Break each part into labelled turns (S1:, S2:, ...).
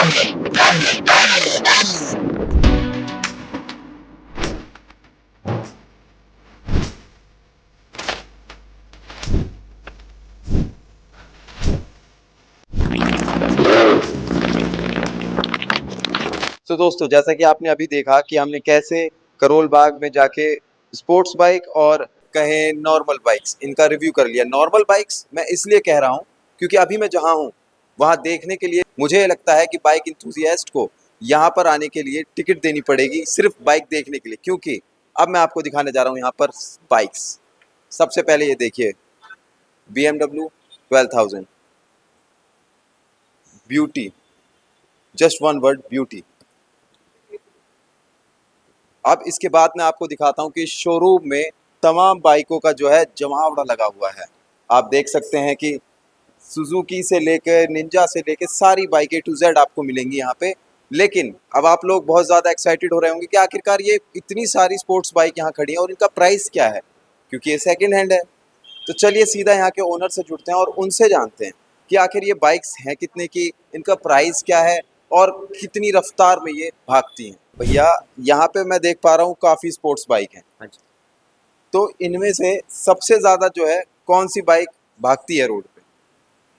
S1: तो दोस्तों, जैसा कि आपने अभी देखा कि हमने कैसे करोल बाग में जाके स्पोर्ट्स बाइक और कहें नॉर्मल बाइक्स इनका रिव्यू कर लिया। नॉर्मल बाइक्स मैं इसलिए कह रहा हूँ क्योंकि अभी मैं जहाँ हूँ वहाँ देखने के लिए मुझे लगता है कि बाइक इंथुजियास्ट को यहाँ पर आने के लिए टिकट देनी पड़ेगी सिर्फ बाइक देखने के लिए, क्योंकि अब मैं आपको दिखाने जा रहा हूँ यहाँ पर बाइक्स। सबसे पहले ये देखिए, BMW 12,000 beauty, just one word beauty. अब इसके बाद मैं आपको दिखाता हूँ कि शोरूम में तमाम बाइकों का जो है जमावड़ा लगा हुआ है। आप देख सकते हैं कि सुजुकी से लेकर निंजा से लेकर सारी बाइक A to Z आपको मिलेंगी यहाँ पे। लेकिन अब आप लोग बहुत ज़्यादा एक्साइटेड हो रहे होंगे कि आखिरकार ये इतनी सारी स्पोर्ट्स बाइक यहाँ खड़ी हैं और इनका प्राइस क्या है, क्योंकि ये सेकंड हैंड है। तो चलिए सीधा यहाँ के ओनर से जुड़ते हैं और उनसे जानते हैं कि आखिर ये बाइक्स हैं कितने की, इनका प्राइस क्या है और कितनी रफ्तार में ये भागती हैं। भैया, यहाँ पे मैं देख पा रहा हूँ काफ़ी स्पोर्ट्स बाइक हैं,
S2: हाँ जी।
S1: तो इनमें से सबसे ज़्यादा जो है कौन सी बाइक भागती है रोड पे?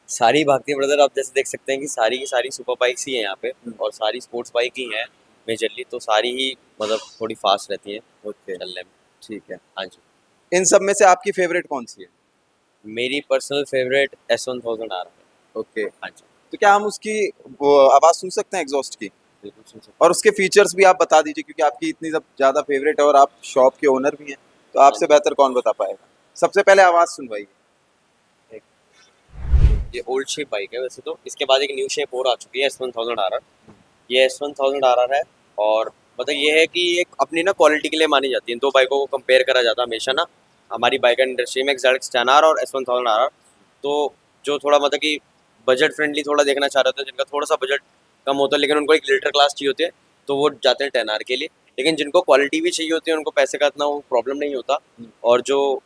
S2: सारी भागती है ब्रदर, आप जैसे देख सकते हैं कि सारी की सारी सुपर बाइक्स ही हैं यहाँ पे और सारी स्पोर्ट्स बाइक ही हैं मेजरली, तो सारी ही मतलब थोड़ी फास्ट रहती हैं
S1: ओके,
S2: चलने में।
S1: ठीक है।
S2: हाँ जी।
S1: इन सब में से आपकी फेवरेट कौन सी है?
S2: मेरी पर्सनल फेवरेट S1000 आ रहा है।
S1: ओके,
S2: हाँ जी,
S1: तो क्या हम उसकी वो आवाज़ सुन सकते हैं एग्जॉस्ट की?
S2: बिल्कुल सुन सकते
S1: और उसके फीचर्स भी आप बता दीजिए, क्योंकि आपकी इतनी सब ज़्यादा फेवरेट है और आप शॉप के ओनर भी हैं, तो
S2: हैं। हाँ
S1: आपसे बेहतर कौन बता पाएगा। सबसे पहले आवाज़ सुनवाइए।
S2: जी, ये ओल्ड शेप बाइक है वैसे तो, इसके बाद एक न्यू शेप और आ चुकी है S1000 RR। ये S1000 RR है और मतलब ये है कि एक अपनी ना क्वालिटी के लिए मानी जाती है। दो बाइकों को कंपेयर करा जाता है हमेशा ना हमारी बाइक इंडस्ट्री में, ZX10R और S1000 RR। तो जो थोड़ा मतलब कि बजट फ्रेंडली थोड़ा देखना चाह रहे थे, जिनका थोड़ा सा बजट कम होता है लेकिन उनको एक लिटर क्लास चाहिए होती है, तो वो जाते हैं 10R के लिए। लेकिन जिनको क्वालिटी भी चाहिए होती है, उनको पैसे का इतना वो प्रॉब्लम नहीं होता, और जो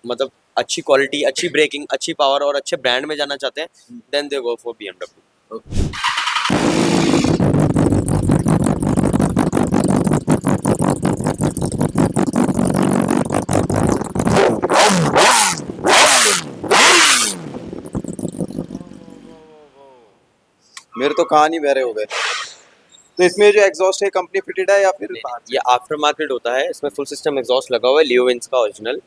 S2: मतलब अच्छी क्वालिटी, अच्छी ब्रेकिंग, अच्छी पावर और अच्छे ब्रांड में जाना चाहते हैं, then they go for BMW।
S1: मेरे तो कान ही बहरे हो गए। तो इसमें जो एग्जॉस्ट है कंपनी फिटेड है या फिर बाहर से?
S2: ये आफ्टर मार्केट होता है, इसमें फुल सिस्टम एग्जॉस्ट लगा हुआ है लियोविंस का ओरिजिनल।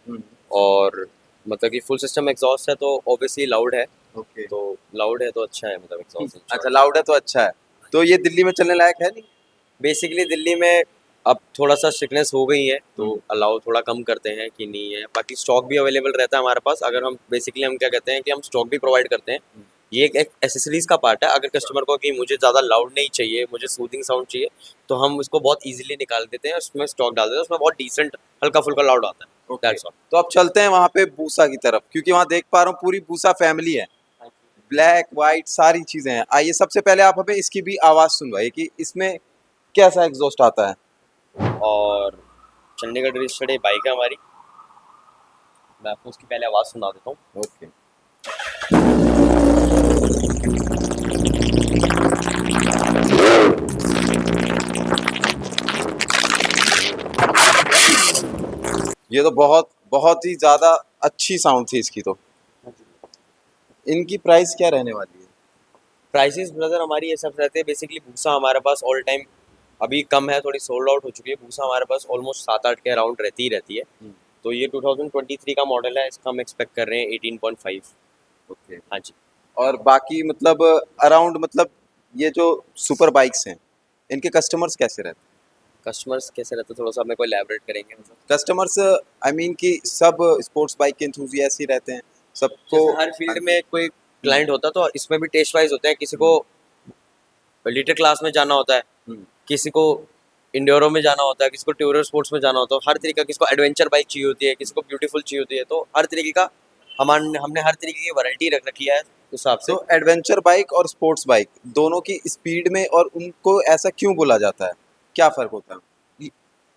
S2: और मतलब कि फुल सिस्टम एग्जॉस्ट है तो ऑब्वियसली लाउड है,
S1: ओके,
S2: तो लाउड है तो अच्छा है मतलब एग्जॉस्ट।
S1: अच्छा लाउड है तो अच्छा है। तो ये दिल्ली में चलने लायक है नहीं?
S2: बेसिकली दिल्ली में अब थोड़ा सा स्ट्रिक्टनेस हो गई है, तो अलाउ थोड़ा कम करते हैं कि नहीं है। बाकी स्टॉक भी अवेलेबल रहता है हमारे पास। अगर हम बेसिकली हम क्या कहते हैं कि हम स्टॉक भी प्रोवाइड करते हैं। ये एक एसेसरीज का पार्ट है। अगर कस्टमर को कि मुझे ज़्यादा लाउड नहीं चाहिए, मुझे सूदिंग साउंड चाहिए, तो हम उसको बहुत इजीली निकाल देते हैं, उसमें स्टॉक डाल देते हैं, उसमें बहुत डिसेंट हल्का फुल्का लाउड आता है।
S1: Okay,
S2: that's all.
S1: तो अब चलते हैं वहाँ पे बूसा की तरफ, क्योंकि वहाँ देख पा रहा हूँ पूरी बूसा फैमिली है, ब्लैक वाइट सारी चीजें हैं। आइए सबसे पहले आप हमें इसकी भी आवाज सुनवाइए कि इसमें कैसा एग्जॉस्ट आता है।
S2: और चंडीगढ़ रजिस्टर्ड बाइक है हमारी, मैं आपको उसकी पहले आवाज़ सुना देता हूँ।
S1: ओके, ये तो बहुत बहुत ही ज्यादा अच्छी साउंड थी इसकी। तो इनकी प्राइस क्या रहने वाली है?
S2: प्राइसेस ब्रदर हमारी ये सब रहते हैं। बेसिकली भूसा हमारे पास ऑल टाइम अभी कम है, थोड़ी सोल्ड आउट हो चुकी है। भूसा हमारे पास ऑलमोस्ट 7-8 के अराउंड रहती ही रहती है। तो ये 2023 का मॉडल है, इसका हम एक्सपेक्ट कर रहे हैं 18.5।
S1: ओके,
S2: हाँ जी।
S1: और बाकी मतलब अराउंड मतलब ये जो सुपर बाइक्स हैं इनके कस्टमर्स कैसे रहते हैं?
S2: कस्टमर्स कैसे रहते हैं, थोड़ा सा अपने को एलैबोरेट करेंगे मतलब।
S1: कस्टमर्स आई मीन कि सब स्पोर्ट्स बाइक के एंथुसियास्ट ही रहते हैं सबको?
S2: जैसे हर फील्ड में कोई क्लाइंट होता है तो इसमें भी टेस्ट वाइज होते हैं। किसी को लिटिल क्लास में जाना होता है, किसी को इंडोरो में जाना होता है, किसी को टूरर स्पोर्ट्स में जाना होता है, हर तरीके का। किसी को एडवेंचर बाइक चाहिए होती है, किसी को ब्यूटीफुल चाहिए होती है, तो हर तरीके का हमने हर तरीके की वैरायटी रख रखी है उस हिसाब से।
S1: तो एडवेंचर बाइक और स्पोर्ट्स बाइक दोनों की स्पीड में और उनको ऐसा क्यों बोला जाता है, क्या फर्क होता है?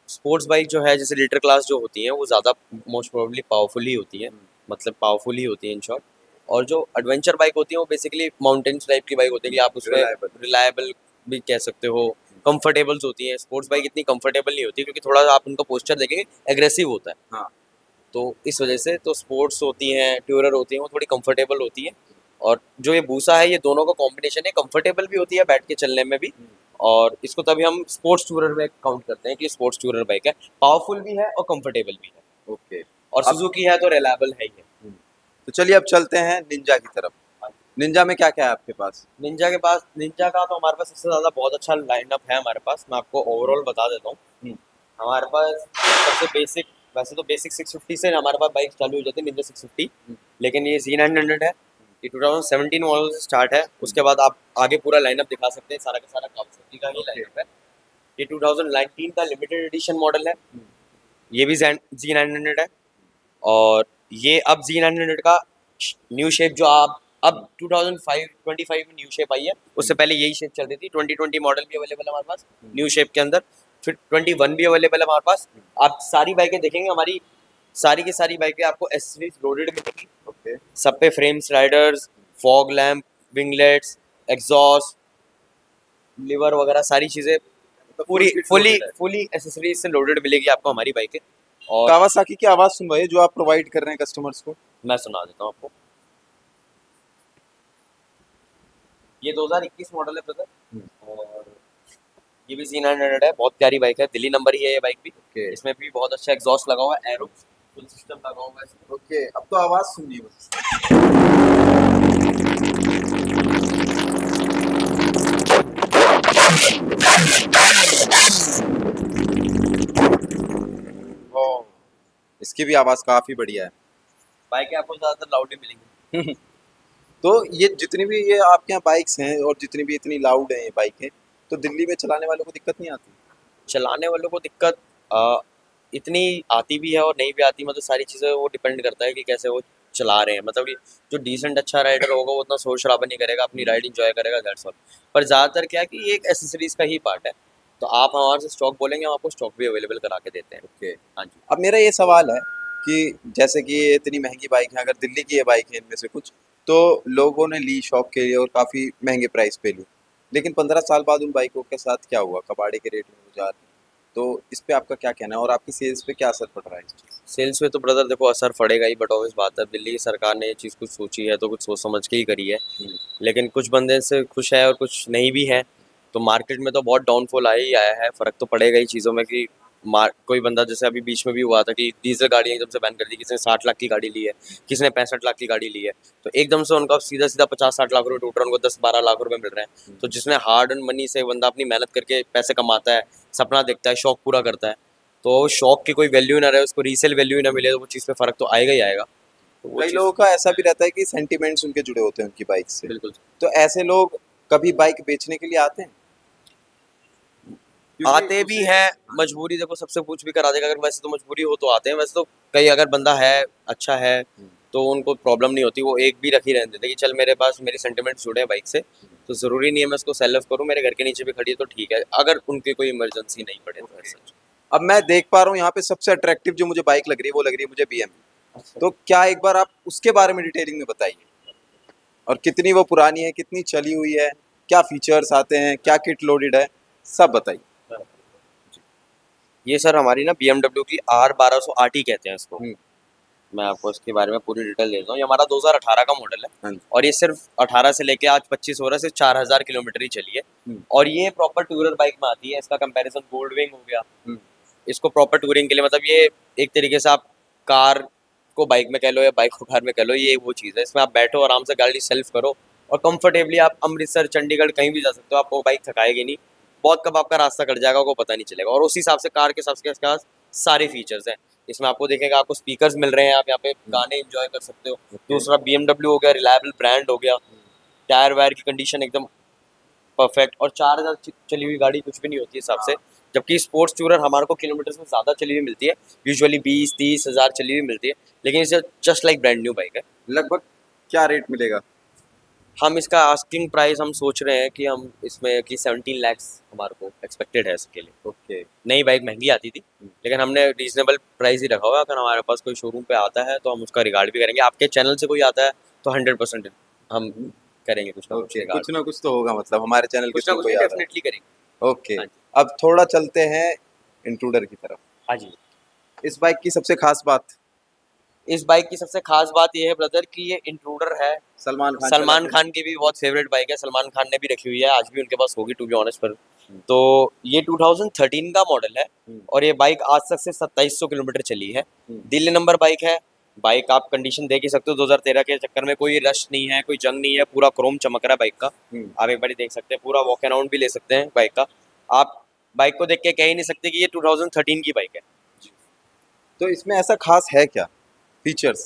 S2: स्पोर्ट्स बाइक जो है जैसे लीटर क्लास जो होती हैं वो ज़्यादा मोस्ट प्रोबेबली पावरफुल ही होती है, मतलब पावरफुल ही होती है इन शॉर्ट। और जो एडवेंचर बाइक होती है वो बेसिकली माउंटेन्स टाइप की बाइक होती है कि आप उसमें
S1: Reliable.
S2: रिलायबल भी कह सकते हो, कंफर्टेबल्स होती हैं। स्पोर्ट्स बाइक इतनी कंफर्टेबल नहीं होती क्योंकि थोड़ा आप उनका पोस्चर देखेंगे एग्रेसिव होता है।
S1: हाँ।
S2: तो इस वजह से तो स्पोर्ट्स होती हैं, ट्यूरर होती हैं, वो थोड़ी कंफर्टेबल होती है। और जो ये बूसा है, ये दोनों का कॉम्बिनेशन है, कंफर्टेबल भी होती है बैठ के चलने में भी। और इसको तभी हम स्पोर्ट्स टूरर में काउंट करते हैं कि स्पोर्ट्स टूरर बाइक है, पावरफुल भी है और कंफर्टेबल भी है।
S1: ओके।
S2: और
S1: अब
S2: सुजुकी है तो रिलायबल है ही है।
S1: तो चलिए अब चलते हैं निंजा की तरफ। निंजा में क्या क्या है आपके पास?
S2: निंजा का तो हमारे पास सबसे ज़्यादा बहुत अच्छा लाइनअप है हमारे पास। मैं आपको ओवरऑल बता देता हूँ। हमारे पास सबसे बेसिक, वैसे तो बेसिक 650 से हमारे पास बाइक चालू हो जाती है, निंजा 650। लेकिन ये Z900 है, ये 2017 मॉडल से स्टार्ट है। उसके बाद आप आगे पूरा लाइनअप दिखा सकते हैं, सारा का सारा कावासाकी का ही लाइनअप है। ये 2019 का लिमिटेड एडिशन मॉडल है, ये भी Z900 है। और ये अब Z900 का न्यू शेप जो आप अब 2025 में न्यू शेप आई है, उससे पहले यही शेप चल रही थी। 2020 मॉडल भी अवेलेबल है हमारे पास न्यू शेप के अंदर, फिर 21 भी अवेलेबल है हमारे पास। आप सारी बाइकें देखेंगे, हमारी सारी की सारी बाइकें आपको एसेसरीज लोडेड मिलेगी।
S1: ओके।
S2: सब पे frames, riders, fog lamp, winglets, exhaust, lever वगैरह सारी चीज़ें पूरी फुली एसेसरीज से लोडेड मिलेगी आपको हमारी बाइकें। और
S1: कावासाकी की आवाज सुनवाइए जो आप प्रोवाइड कर रहे हैं कस्टमर्स को।
S2: मैं सुना देता हूँ आपको। ये 2021 मॉडल है ब्रदर, और ये भी Z900 है। बहुत प्यारी बाइक है, दिल्ली नंबर ही है ये बाइक भी।
S1: ओके।
S2: इसमें भी बहुत अच्छा एग्जॉस्ट लगा हुआ है, एरो फुल सिस्टम लगा हुआ है इसमें।
S1: ओके, अब तो आवाज सुनिए बस। ओह, इसकी भी आवाज काफी बढ़िया है।
S2: बाइकें आपको ज़्यादातर लाउड ही मिलेंगी।
S1: तो ये जितनी भी ये आपके यहाँ बाइक्स हैं और जितनी भी इतनी लाउड हैं ये बाइकें, तो दिल्ली में चलाने वालों को दिक्कत नहीं आती?
S2: चलाने वालों को दिक्कत इतनी आती भी है और नहीं भी आती, मतलब सारी चीज़ें वो डिपेंड करता है कि कैसे वो चला रहे हैं। मतलब कि जो डिसेंट अच्छा राइडर होगा वो उतना शोर शराबा नहीं करेगा, अपनी राइड इंजॉय करेगा, दैट्स ऑल। पर ज़्यादातर क्या है कि ये एक एसेसरीज का ही पार्ट है। तो आप हमारे से स्टॉक बोलेंगे, हम आपको स्टॉक भी अवेलेबल करा के देते हैं।
S1: ओके।
S2: हाँ जी।
S1: अब मेरा ये सवाल है कि जैसे कि ये इतनी महंगी बाइक है, अगर दिल्ली की ये बाइक है इनमें से कुछ, तो लोगों ने ली शौक के लिए और काफ़ी महंगे प्राइस पे ली, लेकिन 15 साल बाद उन बाइकों के साथ क्या हुआ? कबाड़े के रेट में वो जा रही हैं। तो इस पे आपका क्या कहना है और आपकी सेल्स पे क्या असर पड़ रहा है इस चीज़?
S2: सेल्स में तो ब्रदर देखो असर पड़ेगा ही, बट ऑब्वियस बात है, दिल्ली की सरकार ने ये चीज़ कुछ सोची है तो कुछ सोच समझ के ही करी है। लेकिन कुछ बंदे से खुश है और कुछ नहीं भी है। तो मार्केट में तो बहुत डाउनफॉल आया ही आया है, फ़र्क तो पड़ेगा ही चीज़ों में कि कोई बंदा, जैसे अभी बीच में भी हुआ था कि डीजल गाड़ी एकदम से बैन कर दी, किसी ने 60 लाख की गाड़ी ली है, किसी ने 65 लाख की गाड़ी ली है। तो एकदम से उनका सीधा सीधा 50-60 लाख रुपये टूट रहा है, उनको 10-12 लाख रुपये मिल रहे हैं। तो जिसने हार्ड एंड मनी से बंदा अपनी मेहनत करके पैसे कमाता है, सपना देखता है, शौक पूरा करता है, तो शौक की कोई वैल्यू ना रहे, उसको रीसेल वैल्यू ही ना मिले, तो वो चीज़ पे फ़र्क तो आएगा ही आएगा। तो वो
S1: कई
S2: चीज़
S1: लोगों का ऐसा भी रहता है कि सेंटिमेंट्स उनके जुड़े होते हैं उनकी बाइक से,
S2: बिल्कुल
S1: तो ऐसे लोग कभी बाइक बेचने के लिए आते हैं? क्योंकि
S2: आते भी हैं। मजबूरी देखो सबसे पूछ भी करा देगा, अगर वैसे तो मजबूरी हो तो आते हैं, वैसे तो कई अगर बंदा है अच्छा है तो उनको प्रॉब्लम नहीं होती, वो एक भी रख ही रहने देते कि चल मेरे पास मेरी सेंटिमेंट्स जुड़े हैं बाइक से, तो ज़रूरी नहीं है मैं उसको सेल ऑफ करूँ, मेरे घर के नीचे भी खड़ी है तो ठीक है, अगर उनकी कोई इमरजेंसी नहीं पड़े तो ऐसा।
S1: अब मैं देख पा रहा हूँ यहाँ पे सबसे अट्रैक्टिव जो मुझे बाइक लग रही है वो लग रही है मुझे BMW। तो क्या एक बार आप उसके बारे में डिटेलिंग में बताइए, और कितनी वो पुरानी है, कितनी चली हुई है, क्या फीचर्स आते हैं, क्या किट लोडेड है, सब बताइए।
S2: ये सर हमारी ना BMW की R1200 RT कहते हैं इसको। मैं आपको इसके बारे में पूरी डिटेल देता हूँ। ये हमारा 2018 का मॉडल है।
S1: हाँ जी।
S2: और ये सिर्फ 18 से लेके आज 25 हो रहा है, सिर्फ 4000 किलोमीटर ही चली है। और ये प्रॉपर टूरर बाइक में आती है। इसका कंपैरिजन गोल्ड विंग हो गया। इसको प्रॉपर टूरिंग के लिए, मतलब ये एक तरीके से आप कार को बाइक में कह लो या बाइक को कार में कह लो, ये वो चीज़ है। इसमें आप बैठो आराम से, गाड़ी सेल्फ करो और कंफर्टेबली आप अमृतसर, चंडीगढ़ कहीं भी जा सकते हो, आपको बाइक थकाएगी नहीं। बहुत कब आपका रास्ता कट जाएगा वो पता नहीं चलेगा। और उसी हिसाब से कार के हिसाब से इसके पास सारे फीचर्स हैं। इसमें आपको देखेगा, आपको स्पीकर्स मिल रहे हैं, आप यहाँ पे गाने एंजॉय कर सकते हो। दूसरा BMW हो गया, रिलायबल ब्रांड हो गया। टायर वायर की कंडीशन एकदम परफेक्ट। और 4000 चली हुई गाड़ी कुछ भी नहीं होती हिसाब से। जबकि स्पोर्ट्स टूरर हमारे को किलोमीटर्स में ज़्यादा चली हुई मिलती है, यूजुअली 20-30 हज़ार चली हुई मिलती है, लेकिन इसे just like brand new bike है।
S1: लगभग क्या रेट मिलेगा?
S2: हम इसका आस्किंग प्राइस हम सोच रहे हैं कि हम इसमें कि 17 lakhs हमारे को एक्सपेक्टेड है इसके लिए।
S1: ओके।
S2: नई बाइक महंगी आती थी, लेकिन हमने रीजनेबल प्राइस ही रखा हुआ है। अगर हमारे पास कोई शोरूम पे आता है तो हम उसका रिगार्ड भी करेंगे। आपके चैनल से कोई आता है तो 100% हम करेंगे कुछ ना कुछ
S1: ओके,
S2: regard
S1: कुछ ना कुछ तो होगा, मतलब हमारे चैनल के
S2: कुछ ना
S1: थ्रू
S2: कुछ
S1: कोई आ रहा
S2: डेफिनेटली करेंगे।
S1: है। ओके,
S2: हाँ जी।
S1: अब थोड़ा चलते हैं इंट्रूडर की तरफ।
S2: हाँ जी।
S1: इस बाइक की सबसे खास बात
S2: इस बाइक की सबसे खास बात ये है ब्रदर कि ये इंट्रूडर है।
S1: सलमान खान
S2: सलमान
S1: चलाते
S2: खान की भी बहुत फेवरेट बाइक है, सलमान खान ने भी रखी हुई है, आज भी उनके पास होगी टू बी ऑनेस्ट। पर
S1: हम्म।
S2: तो ये 2013 का मॉडल है
S1: हम्म।
S2: और ये बाइक आज तक से 2700 किलोमीटर चली है।
S1: हम्म।
S2: दिल्ली नंबर बाइक है। बाइक आप कंडीशन देख ही सकते हो, 2013 के चक्कर में कोई रश नहीं है, कोई जंग नहीं है, पूरा क्रोम चमक रहा है बाइक का।
S1: हम्म।
S2: आप एक बार देख सकते हैं, पूरा वॉक अराउंड भी ले सकते हैं बाइक का। आप बाइक को देख के कह ही नहीं सकते कि ये 2013 की बाइक है।
S1: तो इसमें ऐसा खास है क्या फीचर्स?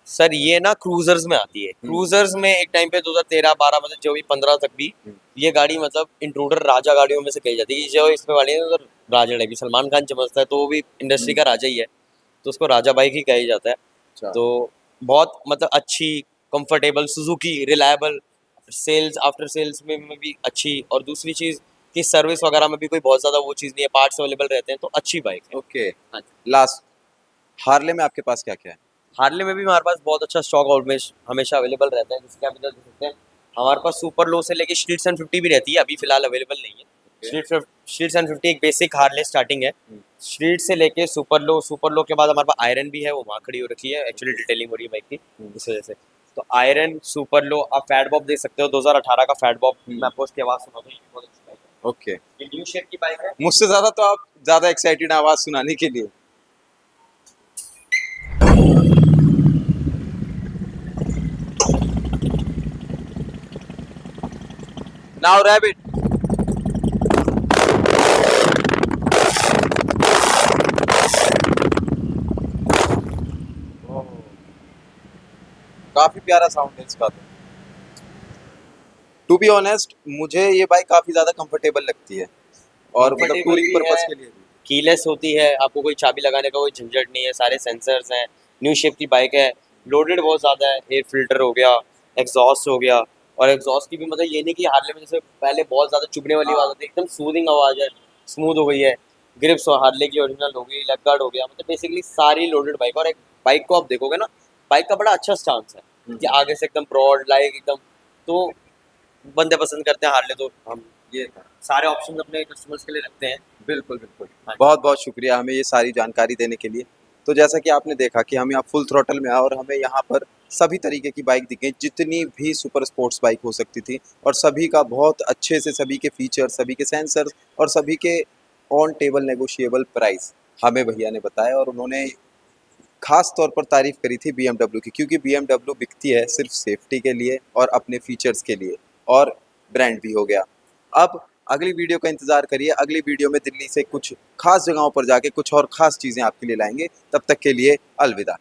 S2: सर ये ना क्रूजर्स में आती है। क्रूजर्स में एक टाइम पे 2013-12 मतलब जो भी 15 तक भी ये गाड़ी मतलब इंट्रूडर राजा गाड़ियों में से कही जाती है। जो इसमें वाली है तो राजा टाइप की, सलमान खान समझता है तो वो भी इंडस्ट्री का राजा ही है, तो उसको राजा बाइक ही कहा जाता है।
S1: अच्छा।
S2: तो बहुत मतलब अच्छी, comfortable, Suzuki, reliable, sales after sales में भी अच्छी, और दूसरी चीज़ कि सर्विस वगैरह में भी कोई बहुत ज़्यादा वो चीज़ नहीं है, पार्ट्स अवेलेबल रहते हैं, तो अच्छी बाइक है।
S1: ओके,
S2: हाँ जी।
S1: लास्ट, हार्ले में आपके पास क्या क्या है?
S2: हार्ले में भी हमारे पास बहुत अच्छा स्टॉक ऑलवेज हमेशा अवेलेबल रहता है, जिसके आप इधर देख सकते हैं। हमारे पास सुपर लो से लेके स्ट्रीट 750 भी रहती है, अभी फिलहाल अवेलेबल नहीं है। स्ट्रीट 750 एक बेसिक हार्ले स्टार्टिंग है। स्ट्रीट से लेके सुपर लो के बाद हमारे पास आयरन भी है, वो वहाँ खड़ी हो रखी है, एक्चुअली डिटेलिंग हो रही है बाइक की इस वजह से। तो आयरन, सुपर लो, आप फैट बॉब देख सकते हो, 2018 का फैट बॉब। मैं आपको उसकी आवाज़ सुना दूँ, ये बहुत अच्छी बाइक है।
S1: ओके,
S2: ये न्यू शेप की बाइक है।
S1: मुझसे ज्यादा तो आप ज्यादा एक्साइटेड आवाज सुनाने के लिए। Now rabbit. काफी प्यारा साउंड है इसका तो। टू बी ऑनेस्ट, मुझे ये बाइक काफी ज्यादा कंफर्टेबल लगती है, और मतलब
S2: Comfortable
S1: टूरिंग
S2: भी
S1: पर्पस
S2: है,
S1: के लिए भी।
S2: कीलेस होती है, आपको कोई चाबी लगाने का कोई झंझट नहीं है, सारे सेंसर्स हैं, न्यू शेप की बाइक है, लोडेड बहुत ज़्यादा है, एयर फिल्टर हो गया, एग्जॉस्ट हो गया। और एग्जॉस्ट की भी मतलब ये नहीं कि हार्ले में जैसे पहले बहुत ज़्यादा चुभने वाली आवाज़ आती है, एकदम सूदिंग आवाज़ है, स्मूथ हो गई है। ग्रिप्स हार्ले की ओरिजिनल हो गई, लेग गार्ड हो गया, मतलब बेसिकली सारी लोडेड बाइक। और एक बाइक को आप देखोगे ना, बाइक का बड़ा अच्छा स्टांस है कि आगे से एकदम ब्रॉड लाइक एकदम, तो बंदे पसंद करते हैं हार्ले, तो हम
S1: ये था।
S2: सारे ऑप्शन अपने कस्टमर्स के लिए रखते हैं।
S1: बिल्कुल बिल्कुल,
S2: हाँ जी।
S1: बहुत बहुत शुक्रिया हमें ये सारी जानकारी देने के लिए। तो जैसा कि आपने देखा कि हम यहाँ फुल थ्रॉटल में आए और हमें यहाँ पर सभी तरीके की बाइक दिखी, जितनी भी सुपर स्पोर्ट्स बाइक हो सकती थी, और सभी का बहुत अच्छे से, सभी के फीचर्स, सभी के सेंसर्स और सभी के ऑन टेबल नेगोशिएबल प्राइस हमें भैया ने बताया। और उन्होंने खास तौर पर तारीफ करी थी BMW की, क्योंकि BMW बिकती है सिर्फ सेफ्टी के लिए और अपने फीचर्स के लिए, और ब्रांड भी हो गया। अब अगली वीडियो का इंतज़ार करिए, अगली वीडियो में दिल्ली से कुछ खास जगहों पर जाके कुछ और खास चीज़ें आपके लिए लाएंगे। तब तक के लिए अलविदा।